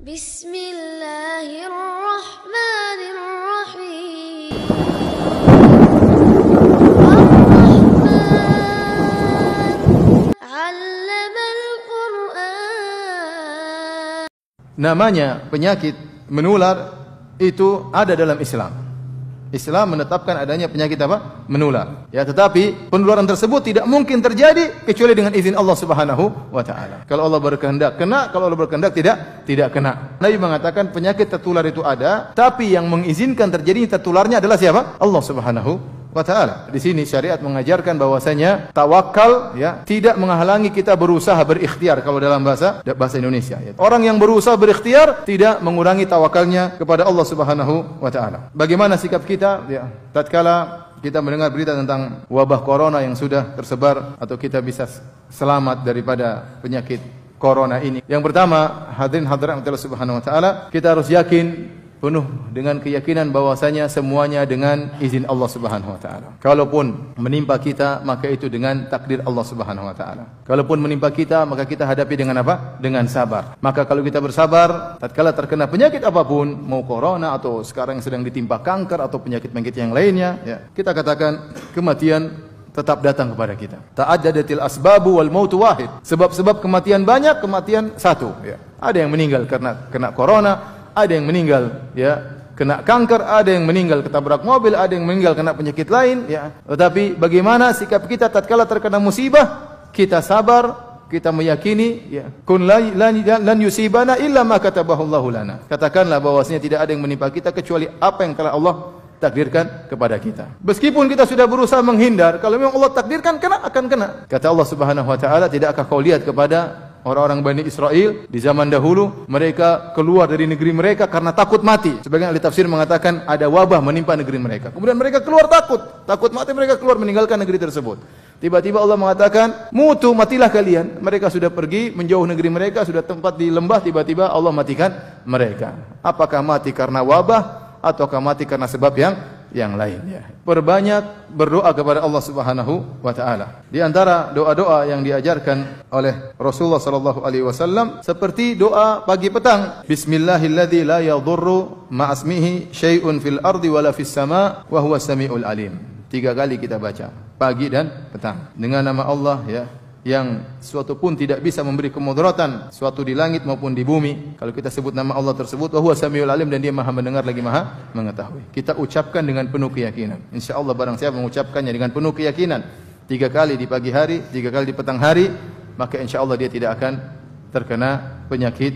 Bismillahirrahmanirrahim. Namanya penyakit menular itu ada dalam Islam. Islam menetapkan adanya penyakit apa? Menular. Ya, tetapi penularan tersebut tidak mungkin terjadi kecuali dengan izin Allah Subhanahu wa taala. Kalau Allah berkehendak kena, kalau Allah berkehendak tidak kena. Nabi mengatakan penyakit tertular itu ada, tapi yang mengizinkan terjadinya tertularnya adalah siapa? Allah Subhanahu wa ta'ala. Di sini syariat mengajarkan bahwasanya tawakal ya tidak menghalangi kita berusaha berikhtiar kalau dalam bahasa Indonesia ya. Orang yang berusaha berikhtiar tidak mengurangi tawakalnya kepada Allah Subhanahu wa ta'ala. Bagaimana sikap kita ya tatkala kita mendengar berita tentang wabah corona yang sudah tersebar atau kita bisa selamat daripada penyakit corona ini? Yang pertama, hadirin hadirat Allah Subhanahu wa ta'ala, kita harus yakin penuh dengan keyakinan bahwasanya semuanya dengan izin Allah Subhanahu wa taala. Kalaupun menimpa kita, maka itu dengan takdir Allah Subhanahu wa taala. Kalaupun menimpa kita, maka kita hadapi dengan apa? Dengan sabar. Maka kalau kita bersabar, tatkala terkena penyakit apapun, mau corona atau sekarang yang sedang ditimpa kanker atau penyakit-penyakit yang lainnya, ya, kita katakan kematian tetap datang kepada kita. Ta'addadatil asbabu wal mautu wahid. Sebab-sebab kematian banyak, kematian satu, ya. Ada yang meninggal karena kena corona, ada yang meninggal ya kena kanker, ada yang meninggal ketabrak mobil, ada yang meninggal kena penyakit lain ya. Tetapi bagaimana sikap kita tatkala terkena musibah? Kita sabar, kita meyakini ya kun lan yusibana illa ma katabahu Allahu lana. Katakanlah bahwasanya tidak ada yang menimpa kita kecuali apa yang telah Allah takdirkan kepada kita. Meskipun kita sudah berusaha menghindar, kalau memang Allah takdirkan kena, akan kena. Kata Allah Subhanahu wa taala, tidakkah kau lihat kepada orang-orang Bani Israel di zaman dahulu, mereka keluar dari negeri mereka karena takut mati. Sebagian ahli tafsir mengatakan ada wabah menimpa negeri mereka. Kemudian mereka keluar takut mati, mereka keluar meninggalkan negeri tersebut. Tiba-tiba Allah mengatakan, mutu, matilah kalian. Mereka sudah pergi menjauh negeri mereka, sudah tempat di lembah, tiba-tiba Allah matikan mereka. Apakah mati karena wabah ataukah mati karena sebab yang lainnya? Perbanyak berdoa kepada Allah Subhanahu wa taala. Di antara doa-doa yang diajarkan oleh Rasulullah sallallahu alaihi wasallam seperti doa pagi petang, bismillahilladzi la yadhurru ma'asmihi syai'un fil ardi wala fis sama' wa huwas samiul alim. 3 kali kita baca, pagi dan petang. Dengan nama Allah ya, yang suatu pun tidak bisa memberi kemudaratan, suatu di langit maupun di bumi. Kalau kita sebut nama Allah tersebut, wa huwa samiul alim, dan dia maha mendengar lagi maha mengetahui. Kita ucapkan dengan penuh keyakinan. Insyaallah barang siapa mengucapkannya dengan penuh keyakinan 3 kali di pagi hari, 3 kali di petang hari, maka insyaallah dia tidak akan terkena penyakit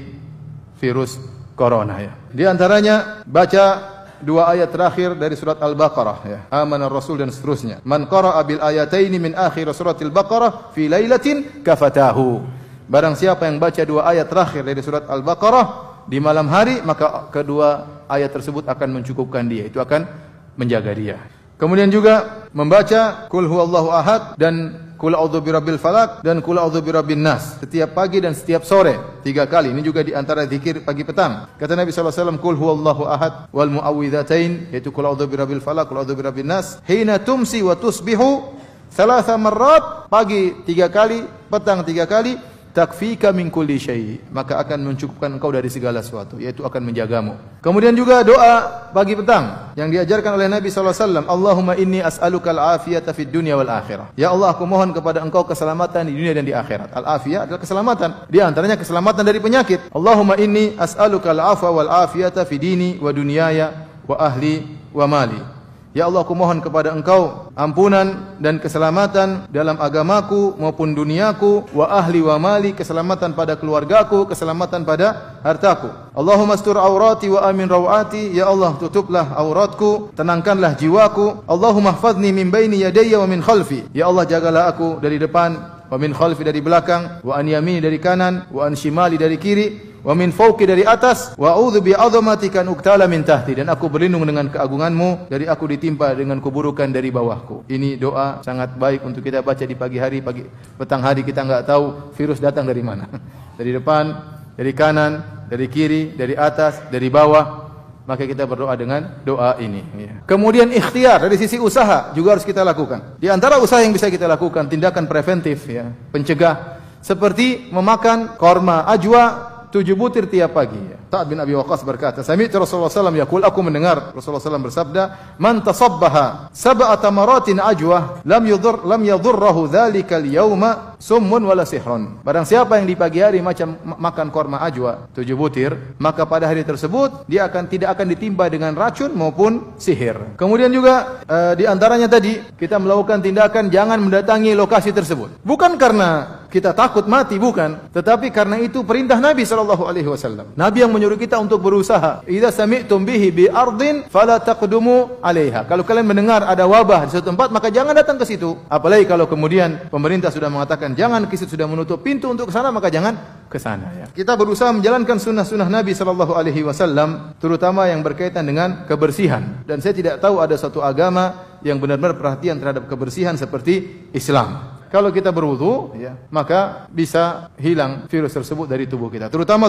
virus corona ya. Di antaranya baca 2 ayat terakhir dari surat Al-Baqarah ya. Amanar Rasul dan seterusnya. Man qara'a bil ayataini min akhir suratil Baqarah fi lailatin kafatahu. Barang siapa yang baca 2 ayat terakhir dari surat Al-Baqarah di malam hari, maka kedua ayat tersebut akan mencukupkan dia. Itu akan menjaga dia. Kemudian juga membaca Qul huwallahu ahad dan Qul a'udzu birabbil falaq dan Qul a'udzu birabbin nas setiap pagi dan setiap sore 3 kali. Ini juga di antara zikir pagi petang. Kata Nabi sallallahu alaihi wasallam, Qul huwallahu ahad wal muawwidzatain, yaitu Qul a'udzu birabbil falaq, Qul a'udzu birabbin nas, hina tumsi wa tusbihu 3 marrat, pagi 3 kali, petang 3 kali, takfika min kulli syai', maka akan mencukupkan engkau dari segala sesuatu, yaitu akan menjagamu. Kemudian juga doa pagi petang yang diajarkan oleh Nabi sallallahu alaihi wasallam, Allahumma inni as'aluka al-afiyata fid dunya wal akhirah. Ya Allah, aku mohon kepada engkau keselamatan di dunia dan di akhirat. Al-afiyah adalah keselamatan, di antaranya keselamatan dari penyakit. Allahumma inni as'aluka al-afwa wal afiyata fi dini wa dunyaya wa ahli wa mali. Ya Allah, aku mohon kepada engkau ampunan dan keselamatan dalam agamaku maupun duniaku, wa ahli wa mali, keselamatan pada keluargaku, keselamatan pada hartaku. Allahumma astur aurati wa amin rawati, ya Allah, tutuplah auratku, tenangkanlah jiwaku. Allahumma hfazni min baini yadayya wa min khalfi, ya Allah, jagalah aku dari depan, wa min khalfi dari belakang, wa an yamini dari kanan, wa an shimali dari kiri, wa min fawqi dari atas, wa a'udzu bi'azamatika an uqtala min tahti, dan aku berlindung dengan keagunganmu dari aku ditimpa dengan keburukan dari bawahku. Ini doa sangat baik untuk kita baca di pagi hari, pagi petang hari. Kita enggak tahu virus datang dari mana. Dari depan, dari kanan, dari kiri, dari atas, dari bawah. Maka kita berdoa dengan doa ini ya. Kemudian ikhtiar dari sisi usaha juga harus kita lakukan. Di antara usaha yang bisa kita lakukan, tindakan preventif ya, pencegah, seperti memakan korma ajwa 7 butir tiap pagi. Sa'ad bin Abi Waqqas berkata, sami'tu Rasulullah SAW yaqul, aku mendengar Rasulullah SAW bersabda, man tasabbaha sab'a tamaratin ajwah lam yadhurruhu dzalikal yauma summun wala sihrun. Barang siapa yang di pagi hari macam makan korma ajwa 7 butir, maka pada hari tersebut dia tidak akan ditimpa dengan racun maupun sihir. Kemudian juga di antaranya tadi kita melakukan tindakan jangan mendatangi lokasi tersebut. Bukan karena kita takut mati, bukan, tetapi karena itu perintah Nabi sallallahu alaihi wasallam. Nabi yang menyuruh kita untuk berusaha. Idza sami'tum bihi bi ardin fala taqdumu 'alaiha. Kalau kalian mendengar ada wabah di suatu tempat, maka jangan datang ke situ. Apalagi kalau kemudian pemerintah sudah mengatakan jangan ke situ, sudah menutup pintu untuk ke sana, maka jangan ke sana ya. Kita berusaha menjalankan sunnah-sunnah Nabi sallallahu alaihi wasallam, terutama yang berkaitan dengan kebersihan. Dan saya tidak tahu ada suatu agama yang benar-benar perhatian terhadap kebersihan seperti Islam. Kalau kita berwudu, ya, maka bisa hilang virus tersebut dari tubuh kita. Terutama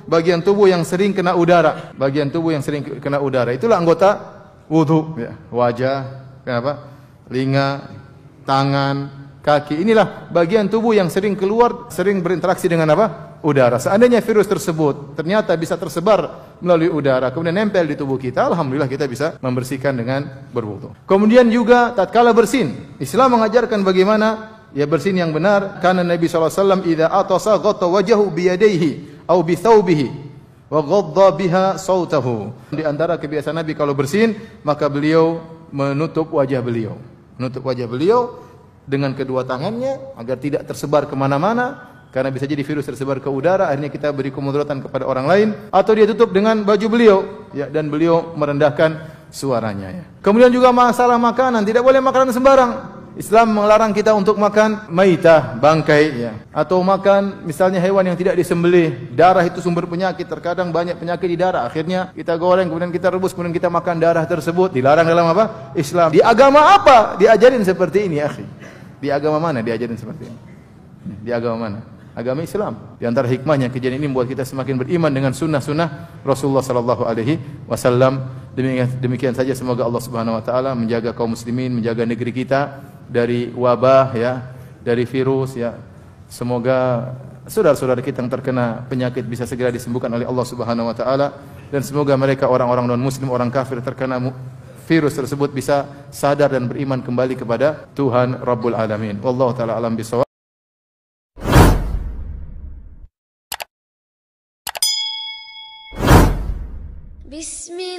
bagian tubuh yang sering kena udara. Bagian tubuh yang sering kena udara. Itulah anggota wudu. Ya. Wajah, kenapa? Telinga, tangan, kaki. Inilah bagian tubuh yang sering keluar, sering berinteraksi dengan apa? Udara. Seandainya virus tersebut ternyata bisa tersebar melalui udara, kemudian nempel di tubuh kita, alhamdulillah kita bisa membersihkan dengan berwudu. Kemudian juga tatkala bersin, Islam mengajarkan bagaimana ya bersin yang benar. Karena Nabi SAW idza atasa ghatta wajhahu bi yadayhi aw bi thawbihi wa ghadda biha sautahu. Di antara kebiasaan Nabi kalau bersin, maka beliau menutup wajah beliau. Menutup wajah beliau dengan kedua tangannya agar tidak tersebar kemana-mana. Karena bisa jadi virus tersebar ke udara, akhirnya kita beri kemudaratan kepada orang lain, atau dia tutup dengan baju beliau, ya, dan beliau merendahkan suaranya. Ya. Kemudian juga masalah makanan, tidak boleh makanan sembarang. Islam melarang kita untuk makan maitah, bangkai, ya, atau makan misalnya hewan yang tidak disembelih. Darah itu sumber penyakit, terkadang banyak penyakit di darah. Akhirnya kita goreng, kemudian kita rebus, kemudian kita makan darah tersebut. Dilarang dalam apa? Islam. Di agama apa diajarin seperti ini, akhi? Di agama mana diajarin seperti ini? Di agama mana? Agama Islam. Di antara hikmahnya kejadian ini membuat kita semakin beriman dengan sunnah-sunnah Rasulullah sallallahu alaihi wasallam. Demikian saja, semoga Allah Subhanahu wa taala menjaga kaum muslimin, menjaga negeri kita dari wabah, ya, dari virus, ya. Semoga saudara-saudara kita yang terkena penyakit bisa segera disembuhkan oleh Allah Subhanahu wa taala, dan semoga mereka orang-orang non muslim, orang kafir terkena virus tersebut bisa sadar dan beriman kembali kepada Tuhan Rabbul Alamin. Wallahu taala alam bisawab. Bismillah.